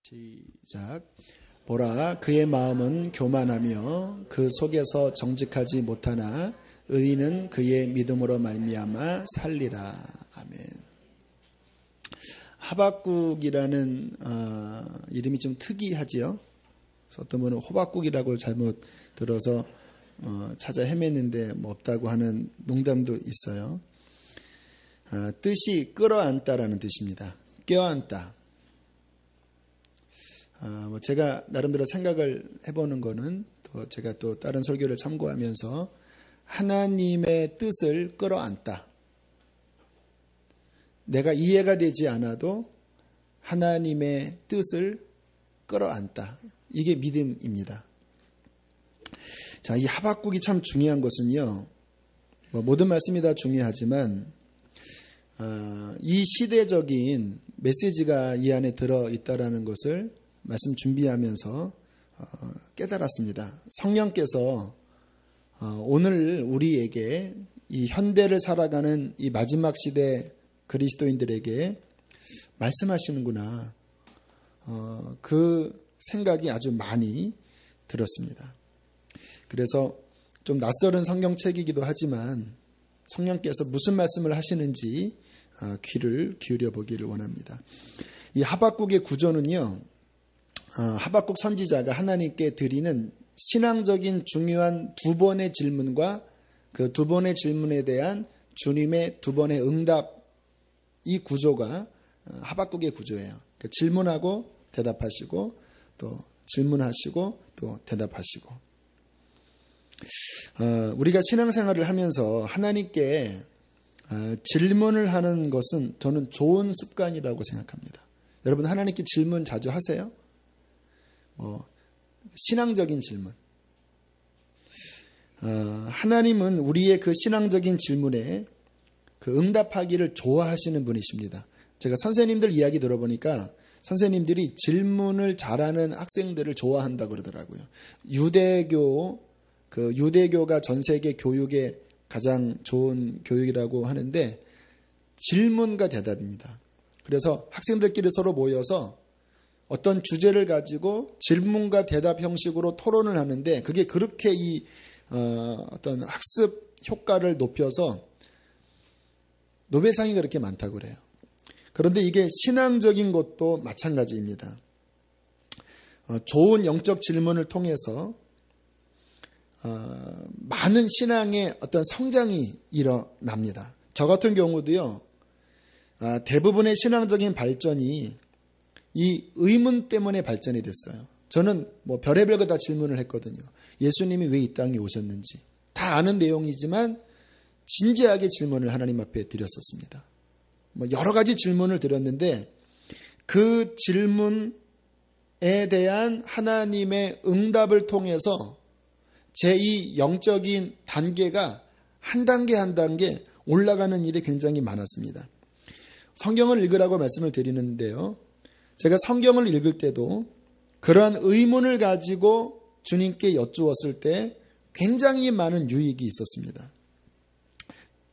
시작. 보라, 그의 마음은 교만하며 그 속에서 정직하지 못하나 의인은 그의 믿음으로 말미암아 살리라. 아멘. 하박국이라는 이름이 좀 특이하지요. 그래서 어떤 분은 호박국이라고 잘못 들어서 찾아 헤맸는데 뭐 없다고 하는 농담도 있어요. 뜻이 끌어안다라는 뜻입니다. 껴안다. 제가 나름대로 생각을 해보는 거는 또 제가 또 다른 설교를 참고하면서 하나님의 뜻을 끌어안다. 내가 이해가 되지 않아도 하나님의 뜻을 끌어안다. 이게 믿음입니다. 자, 이 하박국이 참 중요한 것은요. 모든 말씀이 다 중요하지만 이 시대적인 메시지가 이 안에 들어있다라는 것을 말씀 준비하면서 깨달았습니다. 성령께서 오늘 우리에게 이 현대를 살아가는 이 마지막 시대 그리스도인들에게 말씀하시는구나. 그 생각이 아주 많이 들었습니다. 그래서 좀 낯설은 성경책이기도 하지만 성령께서 무슨 말씀을 하시는지 귀를 기울여 보기를 원합니다. 이 하박국의 구조는요. 하박국 선지자가 하나님께 드리는 신앙적인 중요한 두 번의 질문과 그 두 번의 질문에 대한 주님의 두 번의 응답, 이 구조가 하박국의 구조예요. 그러니까 질문하고 대답하시고 또 질문하시고 또 대답하시고. 우리가 신앙생활을 하면서 하나님께 질문을 하는 것은 저는 좋은 습관이라고 생각합니다. 여러분 하나님께 질문 자주 하세요? 신앙적인 질문. 하나님은 우리의 그 신앙적인 질문에 그 응답하기를 좋아하시는 분이십니다. 제가 선생님들 이야기 들어보니까 선생님들이 질문을 잘하는 학생들을 좋아한다고 그러더라고요. 유대교가 전 세계 교육의 가장 좋은 교육이라고 하는데 질문과 대답입니다. 그래서 학생들끼리 서로 모여서 어떤 주제를 가지고 질문과 대답 형식으로 토론을 하는데 그게 그렇게 어떤 학습 효과를 높여서 노벨상이 그렇게 많다고 그래요. 그런데 이게 신앙적인 것도 마찬가지입니다. 좋은 영적 질문을 통해서 많은 신앙의 어떤 성장이 일어납니다. 저 같은 경우도요. 대부분의 신앙적인 발전이 이 의문 때문에 발전이 됐어요. 저는 별의별 거 다 질문을 했거든요. 예수님이 왜 이 땅에 오셨는지 다 아는 내용이지만 진지하게 질문을 하나님 앞에 드렸었습니다. 여러 가지 질문을 드렸는데 그 질문에 대한 하나님의 응답을 통해서 제 이 영적인 단계가 한 단계 한 단계 올라가는 일이 굉장히 많았습니다. 성경을 읽으라고 말씀을 드리는데요. 제가 성경을 읽을 때도 그러한 의문을 가지고 주님께 여쭈었을 때 굉장히 많은 유익이 있었습니다.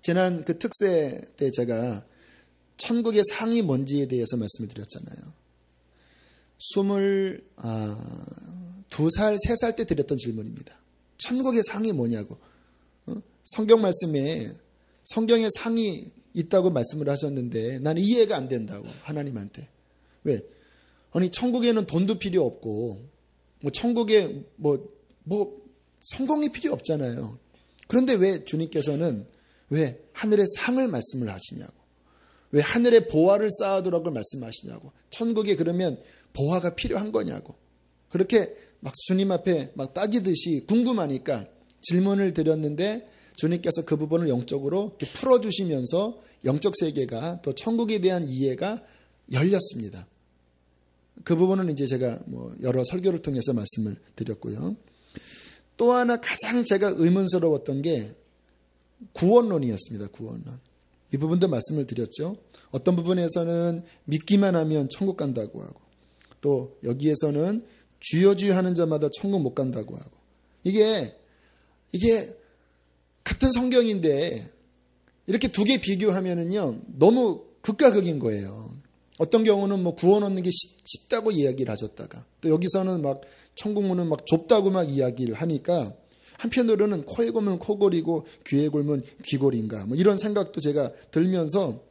지난 그 특세 때 제가 천국의 상이 뭔지에 대해서 말씀을 드렸잖아요. 22살, 3살 때 드렸던 질문입니다. 천국의 상이 뭐냐고. 성경 말씀에 성경의 상이 있다고 말씀을 하셨는데 나는 이해가 안 된다고 하나님한테. 왜? 아니 천국에는 돈도 필요 없고 천국에 성공이 필요 없잖아요. 그런데 왜 주님께서는 왜 하늘의 상을 말씀을 하시냐고. 왜 하늘의 보화를 쌓아두라고 말씀하시냐고. 천국에 그러면 보화가 필요한 거냐고. 그렇게 막 주님 앞에 막 따지듯이 궁금하니까 질문을 드렸는데 주님께서 그 부분을 영적으로 이렇게 풀어주시면서 영적 세계가 또 천국에 대한 이해가 열렸습니다. 그 부분은 이제 제가 여러 설교를 통해서 말씀을 드렸고요. 또 하나 가장 제가 의문스러웠던 게 구원론이었습니다. 구원론. 이 부분도 말씀을 드렸죠. 어떤 부분에서는 믿기만 하면 천국 간다고 하고 또 여기에서는 주여 주여 하는 자마다 천국 못 간다고 하고 이게 같은 성경인데 이렇게 두 개 비교하면은요 너무 극과 극인 거예요. 어떤 경우는 뭐 구원 얻는 게 쉽다고 이야기를 하셨다가 또 여기서는 막 천국문은 막 좁다고 막 이야기를 하니까 한편으로는 코에 골면 코골이고 귀에 골면 귀골인가 뭐 이런 생각도 제가 들면서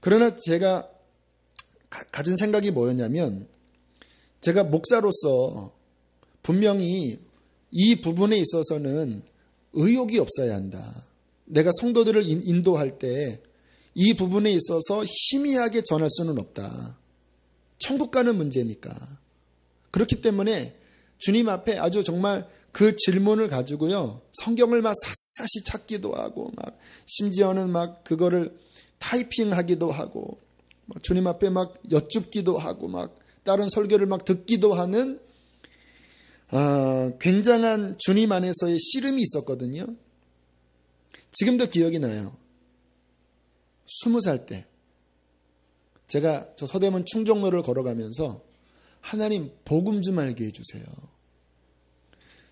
그러나 제가 가진 생각이 뭐였냐면 제가 목사로서 분명히 이 부분에 있어서는 의욕이 없어야 한다. 내가 성도들을 인도할 때 이 부분에 있어서 희미하게 전할 수는 없다. 천국 가는 문제니까. 그렇기 때문에 주님 앞에 아주 정말 그 질문을 가지고요. 성경을 막 샅샅이 찾기도 하고 막 심지어는 막 그거를 타이핑하기도 하고 주님 앞에 막 여쭙기도 하고 막 다른 설교를 막 듣기도 하는 굉장한 주님 안에서의 씨름이 있었거든요. 지금도 기억이 나요. 20살 때 제가 저 서대문 충정로를 걸어가면서 하나님 복음 좀 알게 해주세요.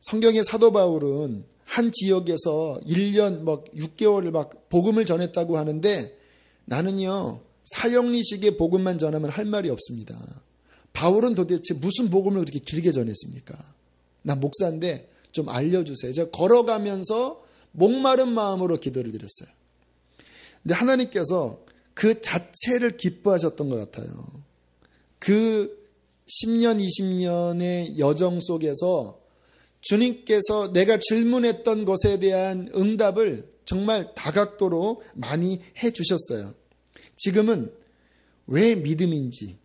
성경의 사도 바울은 한 지역에서 1년 막 6개월을 막 복음을 전했다고 하는데 나는요 사형리식의 복음만 전하면 할 말이 없습니다. 바울은 도대체 무슨 복음을 그렇게 길게 전했습니까? 나 목사인데 좀 알려주세요. 제가 걸어가면서 목마른 마음으로 기도를 드렸어요. 근데 하나님께서 그 자체를 기뻐하셨던 것 같아요. 그 10년, 20년의 여정 속에서 주님께서 내가 질문했던 것에 대한 응답을 정말 다각도로 많이 해주셨어요. 지금은 왜 믿음인지,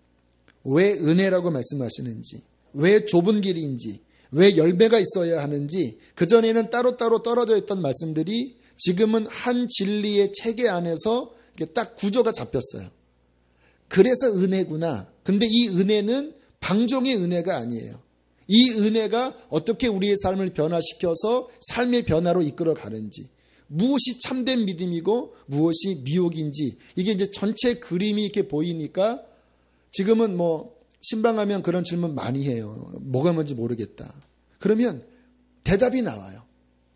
왜 은혜라고 말씀하시는지, 왜 좁은 길인지, 왜 열매가 있어야 하는지 그전에는 따로따로 떨어져 있던 말씀들이 지금은 한 진리의 체계 안에서 딱 구조가 잡혔어요. 그래서 은혜구나. 근데 이 은혜는 방종의 은혜가 아니에요. 이 은혜가 어떻게 우리의 삶을 변화시켜서 삶의 변화로 이끌어 가는지, 무엇이 참된 믿음이고 무엇이 미혹인지 이게 이제 전체 그림이 이렇게 보이니까 지금은 뭐 신방하면 그런 질문 많이 해요. 뭐가 뭔지 모르겠다. 그러면 대답이 나와요.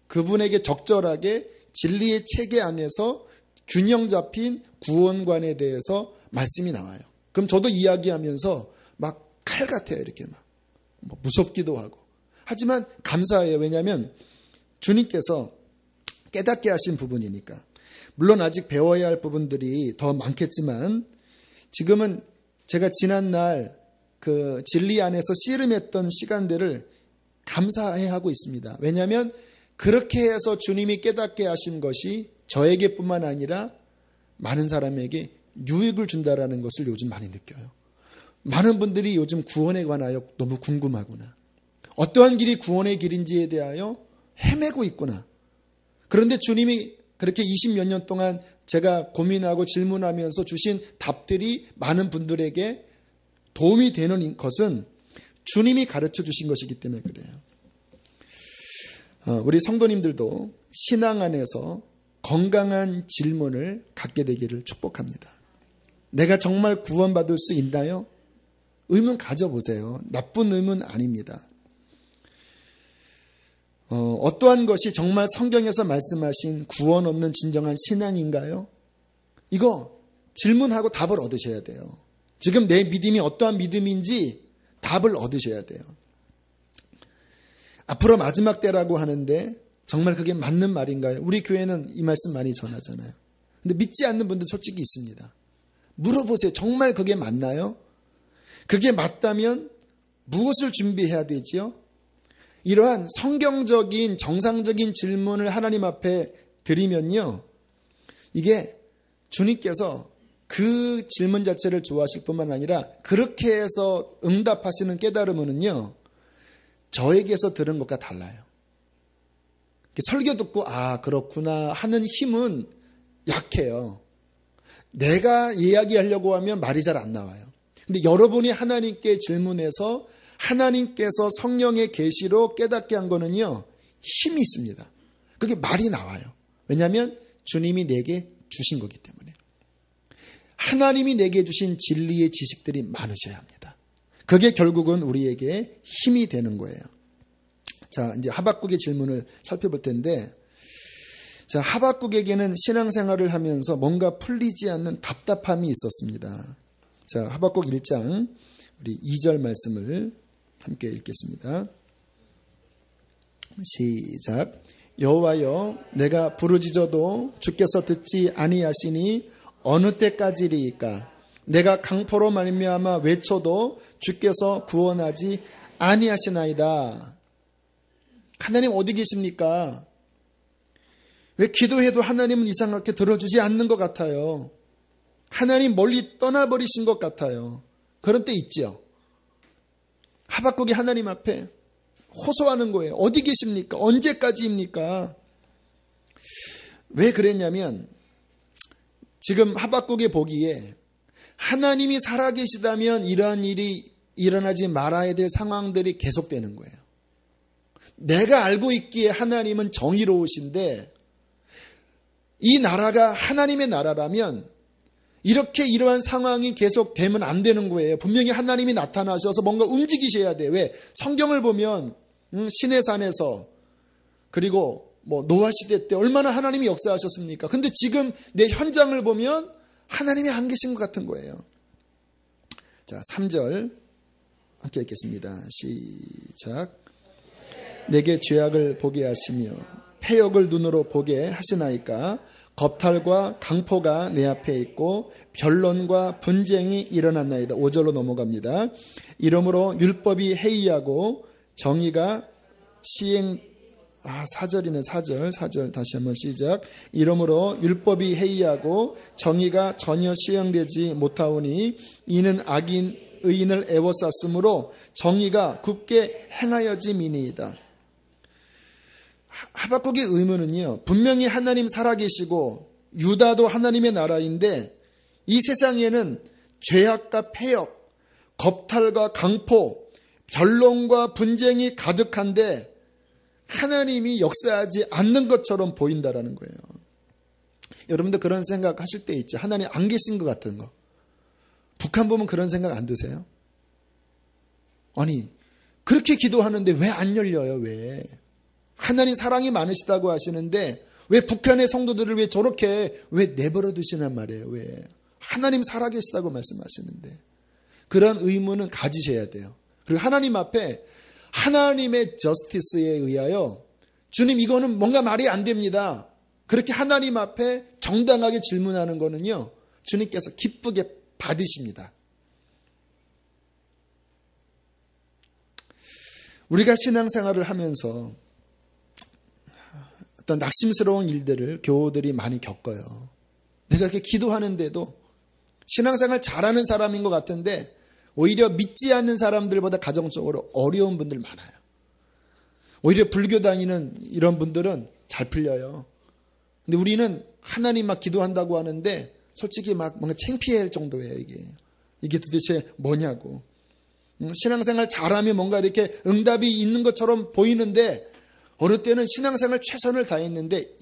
그분에게 적절하게 진리의 체계 안에서 균형 잡힌 구원관에 대해서 말씀이 나와요. 그럼 저도 이야기하면서 막 칼 같아요. 이렇게 막 무섭기도 하고. 하지만 감사해요. 왜냐하면 주님께서 깨닫게 하신 부분이니까. 물론 아직 배워야 할 부분들이 더 많겠지만 지금은 제가 지난날 그 진리 안에서 씨름했던 시간들을 감사해하고 있습니다. 왜냐하면 그렇게 해서 주님이 깨닫게 하신 것이 저에게뿐만 아니라 많은 사람에게 유익을 준다라는 것을 요즘 많이 느껴요. 많은 분들이 요즘 구원에 관하여 너무 궁금하구나. 어떠한 길이 구원의 길인지에 대하여 헤매고 있구나. 그런데 주님이 그렇게 20몇 년 동안 제가 고민하고 질문하면서 주신 답들이 많은 분들에게 도움이 되는 것은 주님이 가르쳐 주신 것이기 때문에 그래요. 우리 성도님들도 신앙 안에서 건강한 질문을 갖게 되기를 축복합니다. 내가 정말 구원받을 수 있나요? 의문 가져보세요. 나쁜 의문 아닙니다. 어떠한 것이 정말 성경에서 말씀하신 구원 없는 진정한 신앙인가요? 이거 질문하고 답을 얻으셔야 돼요. 지금 내 믿음이 어떠한 믿음인지 답을 얻으셔야 돼요. 앞으로 마지막 때라고 하는데 정말 그게 맞는 말인가요? 우리 교회는 이 말씀 많이 전하잖아요. 근데 믿지 않는 분들 솔직히 있습니다. 물어보세요. 정말 그게 맞나요? 그게 맞다면 무엇을 준비해야 되지요? 이러한 성경적인 정상적인 질문을 하나님 앞에 드리면요. 이게 주님께서 그 질문 자체를 좋아하실 뿐만 아니라 그렇게 해서 응답하시는 깨달음은요. 저에게서 들은 것과 달라요. 설교 듣고 아 그렇구나 하는 힘은 약해요. 내가 이야기하려고 하면 말이 잘 안 나와요. 근데 여러분이 하나님께 질문해서 하나님께서 성령의 계시로 깨닫게 한 거는요. 힘이 있습니다. 그게 말이 나와요. 왜냐하면 주님이 내게 주신 거기 때문에. 하나님이 내게 주신 진리의 지식들이 많으셔야 합니다. 그게 결국은 우리에게 힘이 되는 거예요. 자, 이제 하박국의 질문을 살펴볼 텐데, 자, 하박국에게는 신앙생활을 하면서 뭔가 풀리지 않는 답답함이 있었습니다. 자, 하박국 1장 우리 2절 말씀을 함께 읽겠습니다. 시작. 여호와여, 내가 부르짖어도 주께서 듣지 아니하시니 어느 때까지리이까? 내가 강포로 말미암아 외쳐도 주께서 구원하지 아니하시나이다. 하나님 어디 계십니까? 왜 기도해도 하나님은 이상하게 들어주지 않는 것 같아요. 하나님 멀리 떠나버리신 것 같아요. 그런 때 있죠. 하박국이 하나님 앞에 호소하는 거예요. 어디 계십니까? 언제까지입니까? 왜 그랬냐면 지금 하박국이 보기에 하나님이 살아계시다면 이러한 일이 일어나지 말아야 될 상황들이 계속되는 거예요. 내가 알고 있기에 하나님은 정의로우신데 이 나라가 하나님의 나라라면 이렇게 이러한 상황이 계속되면 안 되는 거예요. 분명히 하나님이 나타나셔서 뭔가 움직이셔야 돼요. 왜? 성경을 보면 시내산에서 그리고 노아 시대 때 얼마나 하나님이 역사하셨습니까? 근데 지금 내 현장을 보면 하나님이 안 계신 것 같은 거예요. 자, 3절 함께 읽겠습니다. 시작. 내게 죄악을 보게 하시며 패역을 눈으로 보게 하시나이까? 겁탈과 강포가 내 앞에 있고 변론과 분쟁이 일어났나이다. 5절로 넘어갑니다. 이러므로 율법이 해이하고 정의가 시행 4절이네. 4절 다시 한번 시작. 이러므로 율법이 해이하고 정의가 전혀 시행되지 못하오니 이는 악인 의인을 애워쌌으므로 정의가 굳게 행하여짐이니이다. 하박국의 의문은요, 분명히 하나님 살아계시고 유다도 하나님의 나라인데 이 세상에는 죄악과 패역, 겁탈과 강포, 변론과 분쟁이 가득한데 하나님이 역사하지 않는 것처럼 보인다라는 거예요. 여러분들 그런 생각 하실 때 있죠. 하나님 안 계신 것 같은 거. 북한 보면 그런 생각 안 드세요? 아니, 그렇게 기도하는데 왜 안 열려요? 왜? 하나님 사랑이 많으시다고 하시는데 왜 북한의 성도들을 왜 저렇게 왜 내버려 두시란 말이에요? 왜? 하나님 살아계시다고 말씀하시는데 그런 의문은 가지셔야 돼요. 그리고 하나님 앞에 하나님의 저스티스에 의하여 주님 이거는 뭔가 말이 안 됩니다. 그렇게 하나님 앞에 정당하게 질문하는 거는요, 주님께서 기쁘게 받으십니다. 우리가 신앙생활을 하면서 어떤 낙심스러운 일들을 교우들이 많이 겪어요. 내가 이렇게 기도하는데도 신앙생활 잘하는 사람인 것 같은데 오히려 믿지 않는 사람들보다 가정적으로 어려운 분들 많아요. 오히려 불교 다니는 이런 분들은 잘 풀려요. 근데 우리는 하나님 막 기도한다고 하는데 솔직히 막 뭔가 창피할 정도예요. 이게 도대체 뭐냐고. 신앙생활 잘하면 뭔가 이렇게 응답이 있는 것처럼 보이는데 어느 때는 신앙생활 최선을 다했는데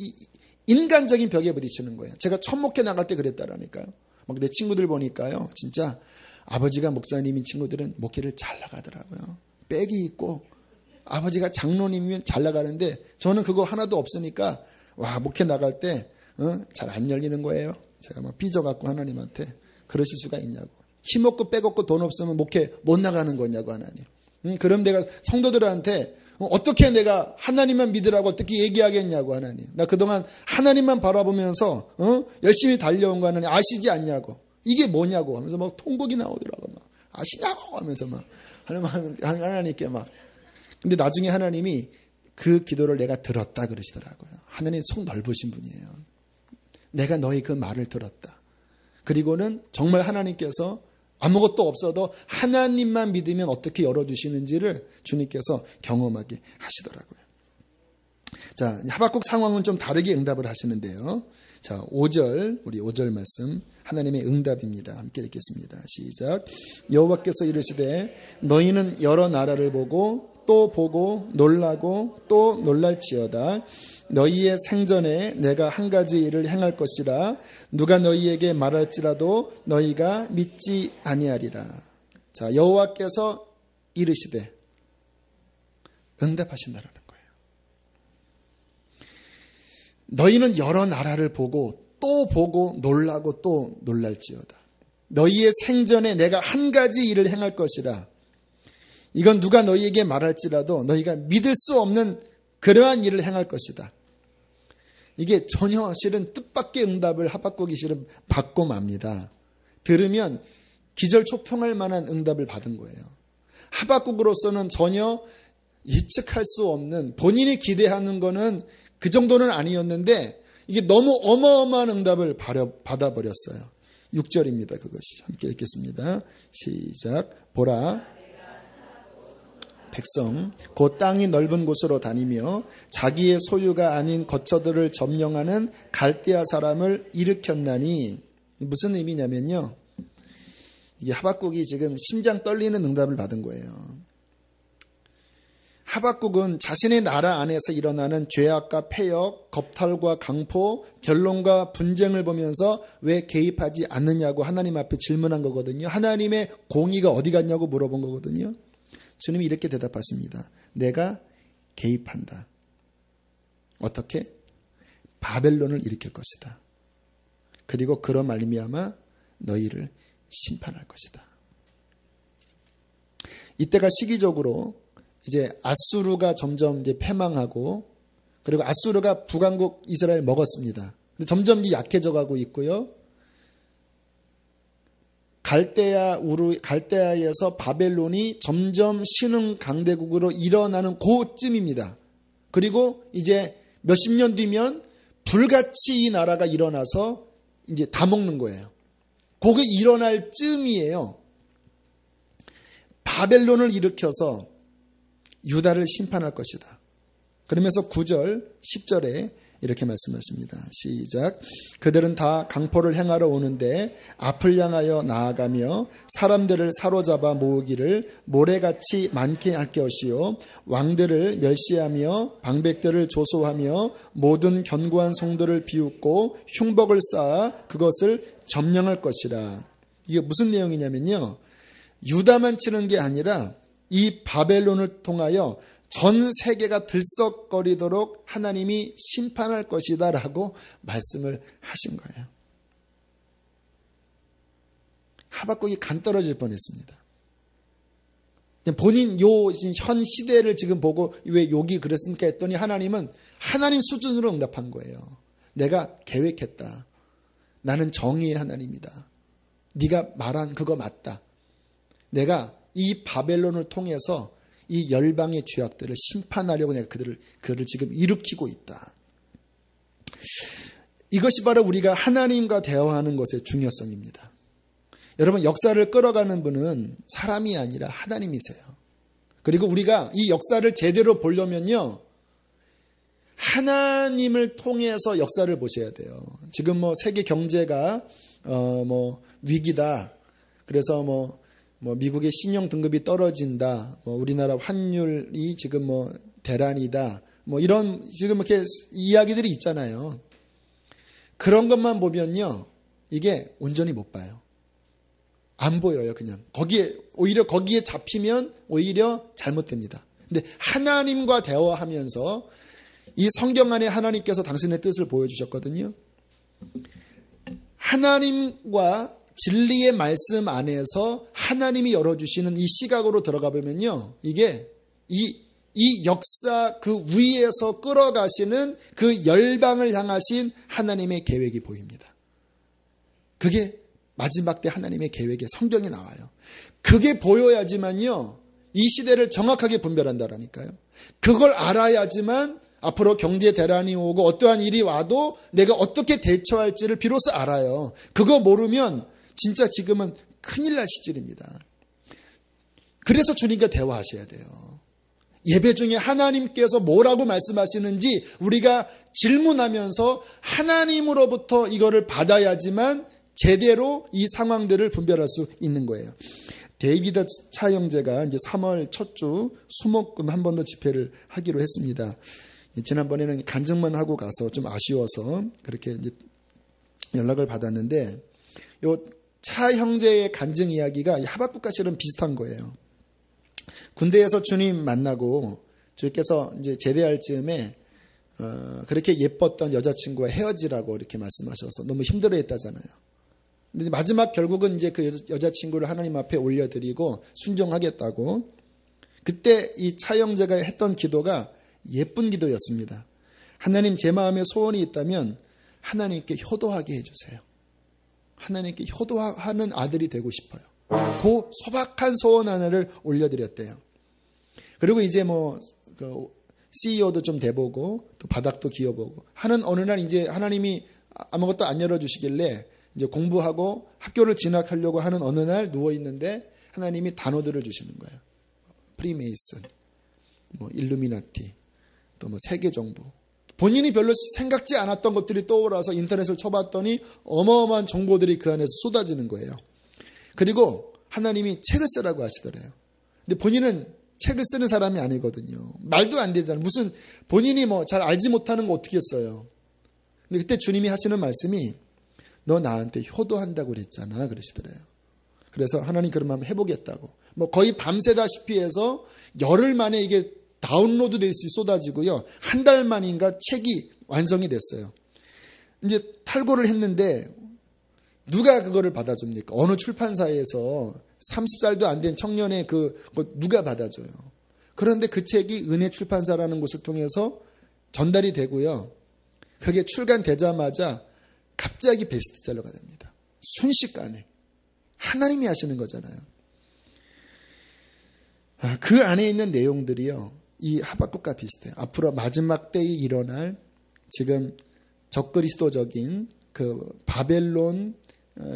인간적인 벽에 부딪히는 거예요. 제가 첫 목회 나갈 때 그랬다라니까요. 막 내 친구들 보니까요, 진짜 아버지가 목사님인 친구들은 목회를 잘 나가더라고요. 빽이 있고 아버지가 장로님이면 잘 나가는데 저는 그거 하나도 없으니까 와, 목회 나갈 때 잘 안 열리는 거예요. 제가 막 삐져갖고 하나님한테 그러실 수가 있냐고. 힘없고 빼없고 돈 없으면 목회 못 나가는 거냐고 하나님. 그럼 내가 성도들한테 어떻게 내가 하나님만 믿으라고 어떻게 얘기하겠냐고 하나님. 나 그동안 하나님만 바라보면서 열심히 달려온 거 하나님 아시지 않냐고. 이게 뭐냐고 하면서 막 통곡이 나오더라고. 막 아시냐고 하면서 막 하나님께 막. 근데 나중에 하나님이 그 기도를 내가 들었다 그러시더라고요. 하나님 속 넓으신 분이에요. 내가 너희 그 말을 들었다. 그리고는 정말 하나님께서 아무것도 없어도 하나님만 믿으면 어떻게 열어주시는지를 주님께서 경험하게 하시더라고요. 자, 하박국 상황은 좀 다르게 응답을 하시는데요. 자, 5절, 우리 5절 말씀, 하나님의 응답입니다. 함께 읽겠습니다. 시작. 여호와께서 이르시되 너희는 여러 나라를 보고 또 보고 놀라고 또 놀랄지어다. 너희의 생전에 내가 한 가지 일을 행할 것이라. 누가 너희에게 말할지라도 너희가 믿지 아니하리라. 자, 여호와께서 이르시되 응답하신다라는 거예요. 너희는 여러 나라를 보고 또 보고 놀라고 또 놀랄지어다. 너희의 생전에 내가 한 가지 일을 행할 것이라. 이건 누가 너희에게 말할지라도 너희가 믿을 수 없는 그러한 일을 행할 것이다. 이게 전혀 실은 뜻밖의 응답을 하박국이 실은 받고 맙니다. 들으면 기절초풍할 만한 응답을 받은 거예요. 하박국으로서는 전혀 예측할 수 없는, 본인이 기대하는 거는 그 정도는 아니었는데 이게 너무 어마어마한 응답을 받아버렸어요. 6절입니다. 그것이. 함께 읽겠습니다. 시작. 보라, 백성 곧 땅이 넓은 곳으로 다니며 자기의 소유가 아닌 거처들을 점령하는 갈대아 사람을 일으켰나니. 무슨 의미냐면요, 이게 하박국이 지금 심장 떨리는 응답을 받은 거예요. 하박국은 자신의 나라 안에서 일어나는 죄악과 폐역, 겁탈과 강포, 변론과 분쟁을 보면서 왜 개입하지 않느냐고 하나님 앞에 질문한 거거든요. 하나님의 공의가 어디 갔냐고 물어본 거거든요. 주님이 이렇게 대답하십니다. 내가 개입한다. 어떻게? 바벨론을 일으킬 것이다. 그리고 그런 말미암아 너희를 심판할 것이다. 이때가 시기적으로 이제 아수르가 점점 이제 패망하고, 그리고 아수르가 북왕국 이스라엘 먹었습니다. 근데 점점 이제 약해져 가고 있고요. 갈대아에서 바벨론이 점점 신흥 강대국으로 일어나는 그쯤입니다. 그리고 이제 몇십 년 뒤면 불같이 이 나라가 일어나서 이제 다 먹는 거예요. 그게 일어날 쯤이에요. 바벨론을 일으켜서 유다를 심판할 것이다. 그러면서 9절, 10절에 이렇게 말씀하십니다. 시작. 그들은 다 강포를 행하러 오는데 앞을 향하여 나아가며 사람들을 사로잡아 모으기를 모래같이 많게 할 것이요 왕들을 멸시하며 방백들을 조소하며 모든 견고한 성들을 비웃고 흉복을 쌓아 그것을 점령할 것이라. 이게 무슨 내용이냐면요, 유다만 치는 게 아니라 이 바벨론을 통하여 전 세계가 들썩거리도록 하나님이 심판할 것이다 라고 말씀을 하신 거예요. 하박국이 간 떨어질 뻔했습니다. 본인 현 시대를 지금 보고 왜 욕이 그랬습니까 했더니 하나님은 하나님 수준으로 응답한 거예요. 내가 계획했다. 나는 정의의 하나님이다. 네가 말한 그거 맞다. 내가 이 바벨론을 통해서 이 열방의 죄악들을 심판하려고 내가 그를 지금 일으키고 있다. 이것이 바로 우리가 하나님과 대화하는 것의 중요성입니다. 여러분, 역사를 끌어가는 분은 사람이 아니라 하나님이세요. 그리고 우리가 이 역사를 제대로 보려면요, 하나님을 통해서 역사를 보셔야 돼요. 지금 세계 경제가 위기다. 그래서 미국의 신용 등급이 떨어진다. 우리나라 환율이 지금 대란이다. 이런 지금 이렇게 이야기들이 있잖아요. 그런 것만 보면요, 이게 온전히 못 봐요. 안 보여요, 그냥. 오히려 거기에 잡히면 오히려 잘못됩니다. 근데 하나님과 대화하면서 이 성경 안에 하나님께서 당신의 뜻을 보여주셨거든요. 하나님과 진리의 말씀 안에서 하나님이 열어주시는 이 시각으로 들어가 보면요, 이게 이 역사 그 위에서 끌어가시는 그 열방을 향하신 하나님의 계획이 보입니다. 그게 마지막 때 하나님의 계획에 성경에 나와요. 그게 보여야지만요, 이 시대를 정확하게 분별한다라니까요. 그걸 알아야지만 앞으로 경제 대란이 오고 어떠한 일이 와도 내가 어떻게 대처할지를 비로소 알아요. 그거 모르면 진짜 지금은 큰일 날 시절입니다. 그래서 주님과 대화하셔야 돼요. 예배 중에 하나님께서 뭐라고 말씀하시는지 우리가 질문하면서 하나님으로부터 이거를 받아야지만 제대로 이 상황들을 분별할 수 있는 거예요. 데이비드 차 형제가 이제 3월 첫 주 수목금 한 번 더 집회를 하기로 했습니다. 지난번에는 간증만 하고 가서 좀 아쉬워서 그렇게 이제 연락을 받았는데, 요 차 형제의 간증 이야기가 하박국과 실은 비슷한 거예요. 군대에서 주님 만나고 주께서 이제 제대할 즈음에 그렇게 예뻤던 여자친구와 헤어지라고 이렇게 말씀하셔서 너무 힘들어했다잖아요. 근데 마지막 결국은 이제 그 여자친구를 하나님 앞에 올려드리고 순종하겠다고. 그때 이 차영제가 했던 기도가 예쁜 기도였습니다. 하나님, 제 마음에 소원이 있다면 하나님께 효도하게 해주세요. 하나님께 효도하는 아들이 되고 싶어요. 그 소박한 소원 하나를 올려드렸대요. 그리고 이제 CEO도 좀 돼보고 또 바닥도 기어보고 하는 어느 날 이제 하나님이 아무것도 안 열어주시길래 이제 공부하고 학교를 진학하려고 하는 어느 날 누워 있는데 하나님이 단어들을 주시는 거예요. 프리메이슨, 일루미나티, 또 세계 정부. 본인이 별로 생각지 않았던 것들이 떠올라서 인터넷을 쳐봤더니 어마어마한 정보들이 그 안에서 쏟아지는 거예요. 그리고 하나님이 책을 쓰라고 하시더래요. 근데 본인은 책을 쓰는 사람이 아니거든요. 말도 안 되잖아요. 무슨 본인이 잘 알지 못하는 거 어떻게 써요. 근데 그때 주님이 하시는 말씀이 너 나한테 효도한다고 그랬잖아 그러시더래요. 그래서 하나님 그러면 한번 해보겠다고. 거의 밤새다시피 해서 열흘 만에 이게 다운로드 될 수 쏟아지고요. 한 달 만인가 책이 완성이 됐어요. 이제 탈고를 했는데 누가 그거를 받아줍니까? 어느 출판사에서 30살도 안 된 청년의 누가 받아줘요. 그런데 그 책이 은혜 출판사라는 곳을 통해서 전달이 되고요. 그게 출간되자마자 갑자기 베스트셀러가 됩니다. 순식간에. 하나님이 하시는 거잖아요. 그 안에 있는 내용들이요. 이 하박국과 비슷해요. 앞으로 마지막 때에 일어날 지금 적그리스도적인 그 바벨론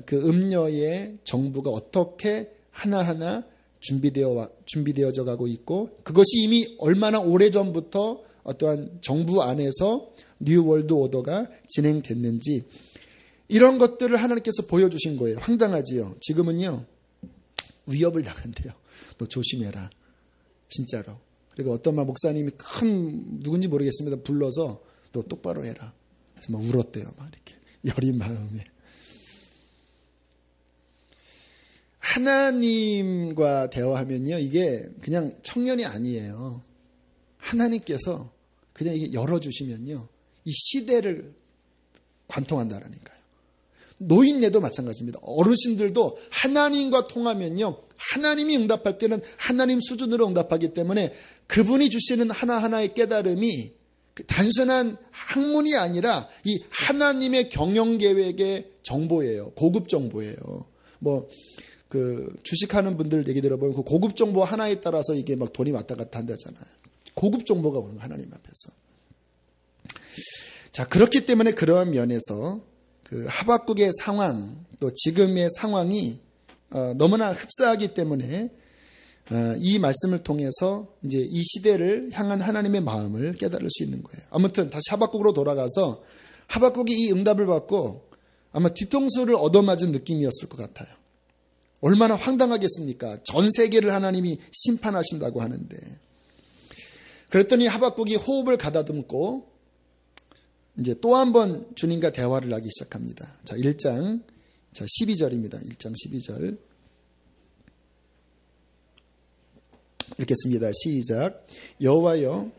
그 음녀의 정부가 어떻게 하나하나 준비되어져 가고 있고 그것이 이미 얼마나 오래전부터 어떠한 정부 안에서 뉴 월드 오더가 진행됐는지 이런 것들을 하나님께서 보여주신 거예요. 황당하지요. 지금은요. 위협을 당한대요. 너 조심해라. 진짜로. 그리고 어떤 목사님이 누군지 모르겠습니다. 불러서 너 똑바로 해라. 그래서 막 울었대요. 막 이렇게 여린 마음에. 하나님과 대화하면요. 이게 그냥 청년이 아니에요. 하나님께서 그냥 이게 열어주시면요. 이 시대를 관통한다라니까요. 노인네도 마찬가지입니다. 어르신들도 하나님과 통하면요. 하나님이 응답할 때는 하나님 수준으로 응답하기 때문에 그분이 주시는 하나하나의 깨달음이 단순한 학문이 아니라 이 하나님의 경영계획의 정보예요. 고급 정보예요. 주식하는 분들 얘기 들어보면 그 고급 정보 하나에 따라서 이게 막 돈이 왔다 갔다 한다잖아요. 고급 정보가 오는 거예요. 하나님 앞에서. 자, 그렇기 때문에 그러한 면에서 그 하박국의 상황 또 지금의 상황이 너무나 흡사하기 때문에 이 말씀을 통해서 이제 이 시대를 향한 하나님의 마음을 깨달을 수 있는 거예요. 아무튼 다시 하박국으로 돌아가서 하박국이 이 응답을 받고 아마 뒤통수를 얻어맞은 느낌이었을 것 같아요. 얼마나 황당하겠습니까? 전 세계를 하나님이 심판하신다고 하는데. 그랬더니 하박국이 호흡을 가다듬고 이제 또 한 번 주님과 대화를 하기 시작합니다. 자, 1장 12절입니다. 1장 12절. 읽겠습니다. 시작. 여호와여,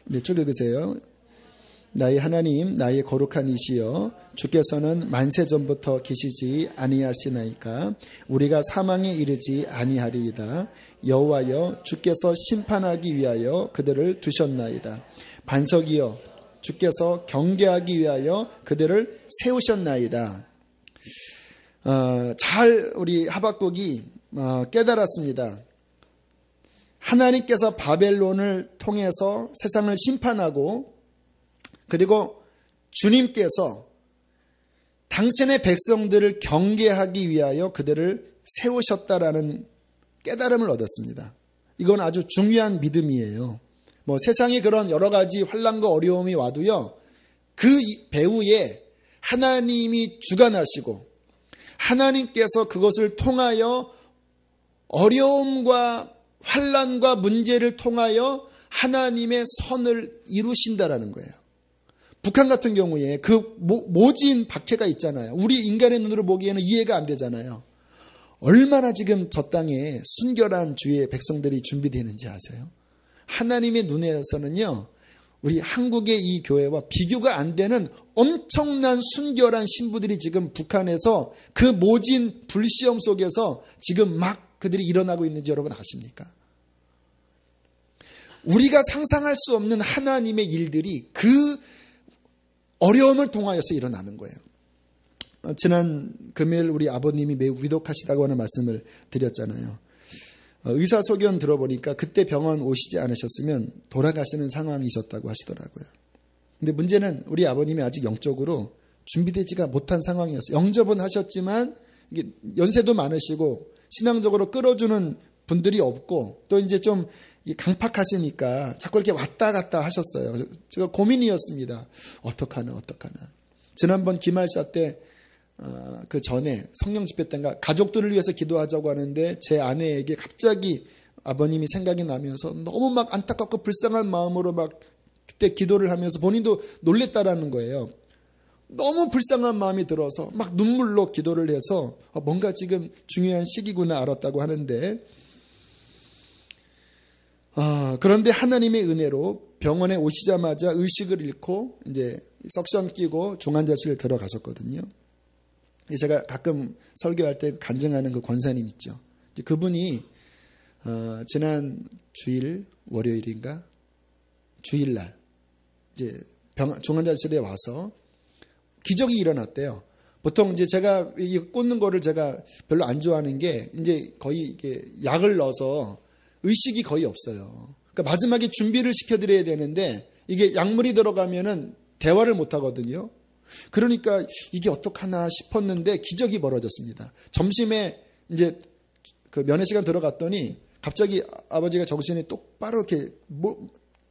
네, 쭉 읽으세요. 나의 하나님, 나의 거룩한 이시여, 주께서는 만세 전부터 계시지 아니하시나이까 우리가 사망에 이르지 아니하리이다. 여호와여, 주께서 심판하기 위하여 그들을 두셨나이다. 반석이여, 주께서 경계하기 위하여 그들을 세우셨나이다. 잘 우리 하박국이 깨달았습니다. 하나님께서 바벨론을 통해서 세상을 심판하고 그리고 주님께서 당신의 백성들을 경계하기 위하여 그들을 세우셨다라는 깨달음을 얻었습니다. 이건 아주 중요한 믿음이에요. 세상에 그런 여러 가지 환난과 어려움이 와도요. 그 배후에 하나님이 주관하시고 하나님께서 그것을 통하여 어려움과 환난과 문제를 통하여 하나님의 선을 이루신다라는 거예요. 북한 같은 경우에 그 모진 박해가 있잖아요. 우리 인간의 눈으로 보기에는 이해가 안 되잖아요. 얼마나 지금 저 땅에 순결한 주의 백성들이 준비되는지 아세요? 하나님의 눈에서는요. 우리 한국의 이 교회와 비교가 안 되는 엄청난 순결한 신부들이 지금 북한에서 그 모진 불시험 속에서 지금 막 그들이 일어나고 있는지 여러분 아십니까? 우리가 상상할 수 없는 하나님의 일들이 그 어려움을 통하여서 일어나는 거예요. 지난 금요일 우리 아버님이 매우 위독하시다고 하는 말씀을 드렸잖아요. 의사소견 들어보니까 그때 병원 오시지 않으셨으면 돌아가시는 상황이셨다고 하시더라고요. 근데 문제는 우리 아버님이 아직 영적으로 준비되지가 못한 상황이었어요. 영접은 하셨지만 이게 연세도 많으시고 신앙적으로 끌어주는 분들이 없고 또 이제 좀 강팍하시니까 자꾸 이렇게 왔다 갔다 하셨어요. 제가 고민이었습니다. 어떡하나. 지난번 기말사 때 그 전에 성령 집회 때인가 가족들을 위해서 기도하자고 하는데 제 아내에게 갑자기 아버님이 생각이 나면서 너무 막 안타깝고 불쌍한 마음으로 막 그때 기도를 하면서 본인도 놀랬다라는 거예요. 너무 불쌍한 마음이 들어서 막 눈물로 기도를 해서 뭔가 지금 중요한 시기구나 알았다고 하는데 그런데 하나님의 은혜로 병원에 오시자마자 의식을 잃고 이제 석션 끼고 중환자실 들어가셨거든요. 제가 가끔 설교할 때 간증하는 그 권사님 있죠. 그분이 지난 주일 월요일인가 주일날 이제 중환자실에 와서 기적이 일어났대요. 보통 이제 제가 이 꽂는 거를 제가 별로 안 좋아하는 게 이제 거의 이게 약을 넣어서 의식이 거의 없어요. 그러니까 마지막에 준비를 시켜드려야 되는데 이게 약물이 들어가면은 대화를 못 하거든요. 그러니까 이게 어떡하나 싶었는데 기적이 벌어졌습니다. 점심에 이제 그 면회 시간 들어갔더니 갑자기 아버지가 정신이 똑바로 이렇게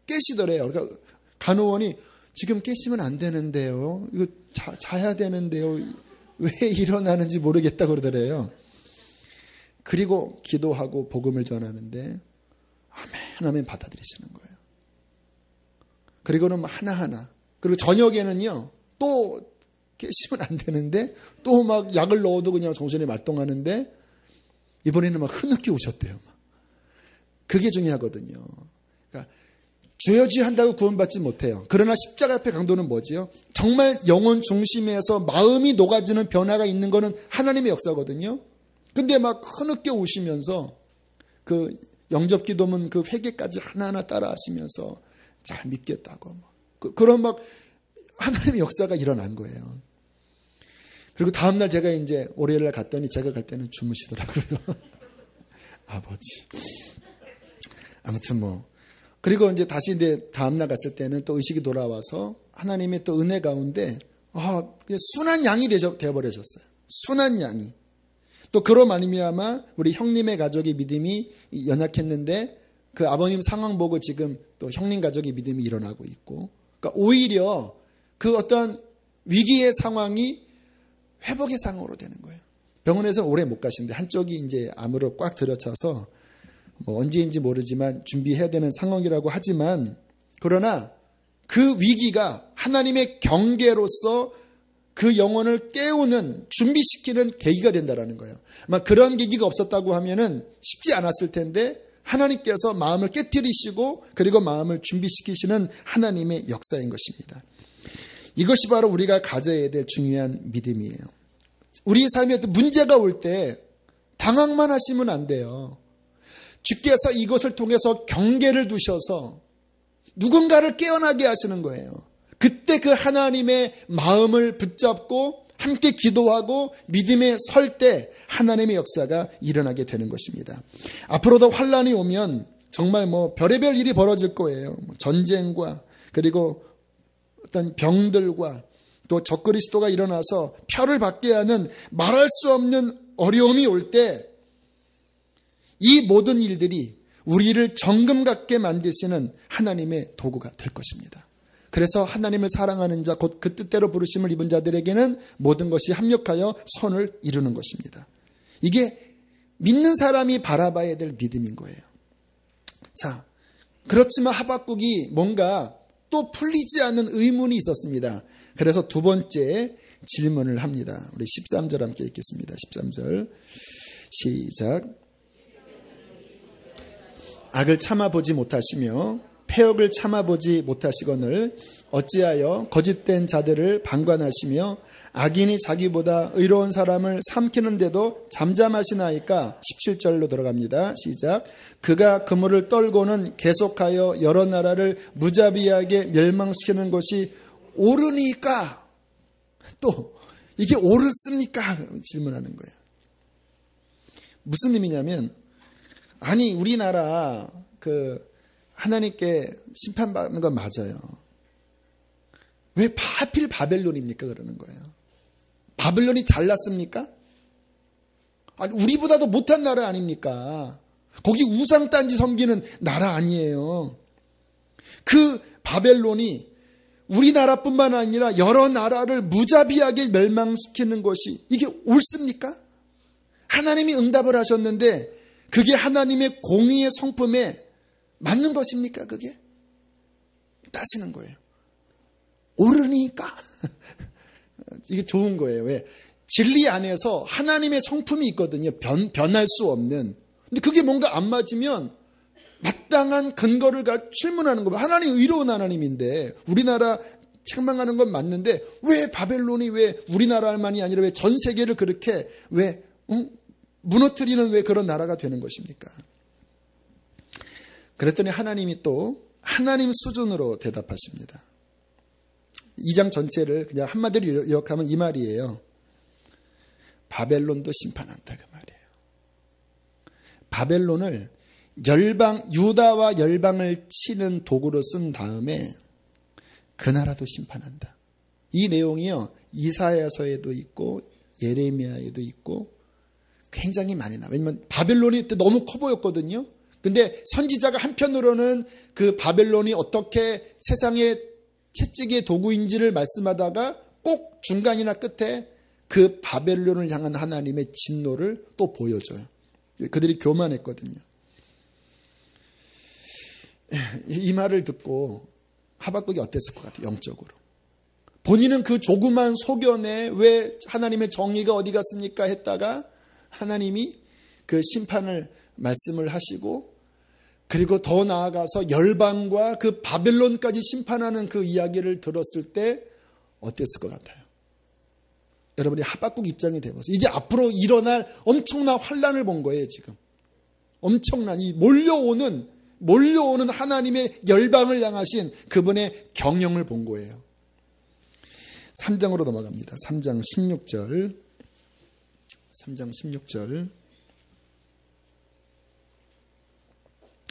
깨시더래요. 그러니까 간호원이 지금 깨시면 안 되는데요. 이거 자야 되는데요. 왜 일어나는지 모르겠다 그러더래요. 그리고 기도하고 복음을 전하는데 아멘 받아들이시는 거예요. 그리고는 하나하나. 그리고 저녁에는요. 또 깨시면 안 되는데 또 막 약을 넣어도 그냥 정신이 말똥하는데 이번에는 막 흐느끼 오셨대요. 그게 중요하거든요. 그러니까 주여주여 한다고 구원받지 못해요. 그러나 십자가 앞에 강도는 뭐지요? 정말 영혼 중심에서 마음이 녹아지는 변화가 있는 거는 하나님의 역사거든요. 근데 막 흐느껴 오시면서 그 영접 기도문 그 회개까지 하나하나 따라 하시면서 잘 믿겠다고 그런 막 하나님의 역사가 일어난 거예요. 그리고 다음날 제가 이제 월요일날 갔더니 제가 갈 때는 주무시더라고요. 아버지. 아무튼 그리고 이제 다시 이제 다음날 갔을 때는 또 의식이 돌아와서 하나님의 또 은혜 가운데 그냥 순한 양이 되어버리셨어요. 순한 양이. 또 그로 말미암아 우리 형님의 가족의 믿음이 연약했는데 그 아버님 상황 보고 지금 또 형님 가족의 믿음이 일어나고 있고 그러니까 오히려 그 어떤 위기의 상황이 회복의 상황으로 되는 거예요. 병원에서 오래 못 가시는데 한쪽이 이제 암으로 꽉 들어차서 언제인지 모르지만 준비해야 되는 상황이라고 하지만 그러나 그 위기가 하나님의 경계로서 그 영혼을 깨우는 준비시키는 계기가 된다라는 거예요. 아마 그런 계기가 없었다고 하면은 쉽지 않았을 텐데 하나님께서 마음을 깨트리시고 그리고 마음을 준비시키시는 하나님의 역사인 것입니다. 이것이 바로 우리가 가져야 될 중요한 믿음이에요. 우리 삶에 문제가 올 때 당황만 하시면 안 돼요. 주께서 이것을 통해서 경계를 두셔서 누군가를 깨어나게 하시는 거예요. 그때 그 하나님의 마음을 붙잡고 함께 기도하고 믿음에 설 때 하나님의 역사가 일어나게 되는 것입니다. 앞으로도 환란이 오면 정말 별의별 일이 벌어질 거예요. 전쟁과 그리고 어떤 병들과 또 적그리스도가 일어나서 표를 받게 하는 말할 수 없는 어려움이 올 때 이 모든 일들이 우리를 정금 같게 만드시는 하나님의 도구가 될 것입니다. 그래서 하나님을 사랑하는 자, 곧 그 뜻대로 부르심을 입은 자들에게는 모든 것이 합력하여 선을 이루는 것입니다. 이게 믿는 사람이 바라봐야 될 믿음인 거예요. 자, 그렇지만 하박국이 뭔가 또 풀리지 않는 의문이 있었습니다. 그래서 두 번째 질문을 합니다. 우리 13절 함께 읽겠습니다. 13절 시작. 악을 참아보지 못하시며 패역을 참아보지 못하시거늘 어찌하여 거짓된 자들을 방관하시며 악인이 자기보다 의로운 사람을 삼키는데도 잠잠하시나이까. 17절로 들어갑니다. 시작. 그가 그물을 떨고는 계속하여 여러 나라를 무자비하게 멸망시키는 것이 옳으니까. 또 이게 옳습니까? 질문하는 거예요. 무슨 의미냐면, 아니 우리나라 하나님께 심판받는 건 맞아요. 왜 하필 바벨론입니까? 그러는 거예요. 바벨론이 잘났습니까? 아니, 우리보다도 못한 나라 아닙니까? 거기 우상단지 섬기는 나라 아니에요. 그 바벨론이 우리나라뿐만 아니라 여러 나라를 무자비하게 멸망시키는 것이 이게 옳습니까? 하나님이 응답을 하셨는데 그게 하나님의 공의의 성품에 맞는 것입니까? 그게? 따지는 거예요. 옳으니까. 이게 좋은 거예요. 왜? 진리 안에서 하나님의 성품이 있거든요. 변할 수 없는. 근데 그게 뭔가 안 맞으면 마땅한 근거를 질문하는 거예요. 하나님 의로운 하나님인데 우리나라 책망하는 건 맞는데 왜 바벨론이 왜 우리나라만이 아니라 왜 전 세계를 그렇게 왜 무너뜨리는 왜 그런 나라가 되는 것입니까? 그랬더니 하나님이 또 하나님 수준으로 대답하십니다. 2장 전체를 그냥 한마디로 요약하면 이 말이에요. 바벨론도 심판한다 그 말이에요. 바벨론을 유다와 열방을 치는 도구로 쓴 다음에 그 나라도 심판한다. 이 내용이요 이사야서에도 있고 예레미야에도 있고 굉장히 많이 나와요. 왜냐하면 바벨론이 그때 너무 커 보였거든요. 근데 선지자가 한편으로는 그 바벨론이 어떻게 세상의 채찍의 도구인지를 말씀하다가 꼭 중간이나 끝에 그 바벨론을 향한 하나님의 진노를 또 보여줘요. 그들이 교만했거든요. 이 말을 듣고 하박국이 어땠을 것 같아요? 영적으로. 본인은 그 조그만 소견에 왜 하나님의 정의가 어디 갔습니까? 했다가 하나님이 그 심판을 말씀을 하시고 그리고 더 나아가서 열방과 그 바벨론까지 심판하는 그 이야기를 들었을 때 어땠을 것 같아요? 여러분이 하박국 입장이 되어서 이제 앞으로 일어날 엄청난 환란을 본 거예요. 지금 엄청난 이 몰려오는 하나님의 열방을 향하신 그분의 경영을 본 거예요. 3장으로 넘어갑니다. 3장 16절